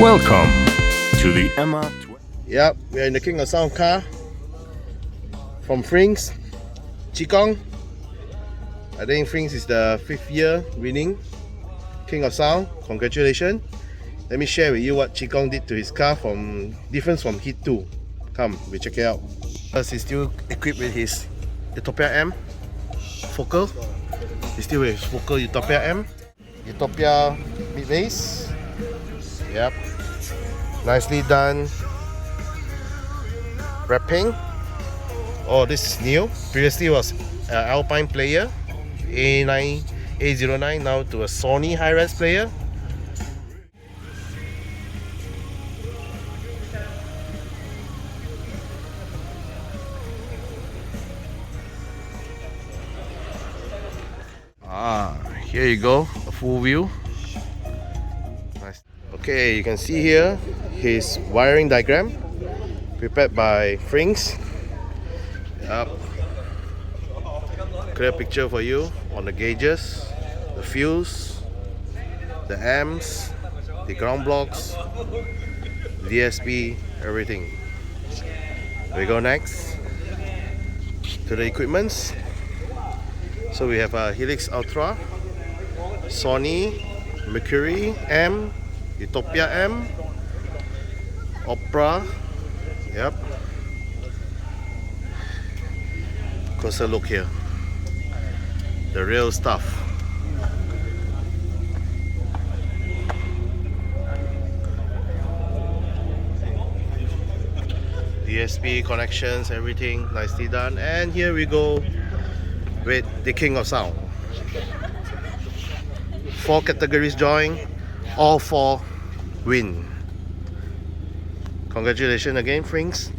Welcome to the Emma. Yep, we are in the King of Sound car from Frings, Qigong. I think Frings is the 5th year winning King of Sound. Congratulations. Let me share with you what Qigong did to his car from difference from Heat 2. Come, we check it out. First, he's still equipped with his Utopia M focal. He's still with his focal Utopia M. Utopia mid base. Yep. Nicely done wrapping. Oh, this is new. Previously was Alpine player A09, now to a Sony high-res player. Here you go, a full view. Nice. Okay, you can see here his wiring diagram prepared by Frings. Yep. Clear picture for you on the gauges, the fuse, the amps, the ground blocks, DSP, everything. We go next to the equipments. So we have a Helix Ultra, Sony, Mercury M, Utopia M, Opera. Yep. Closer look here. The real stuff. DSP connections, everything nicely done. And here we go with the King of Sound. 4 categories join, all 4 win. Congratulations again, Frings.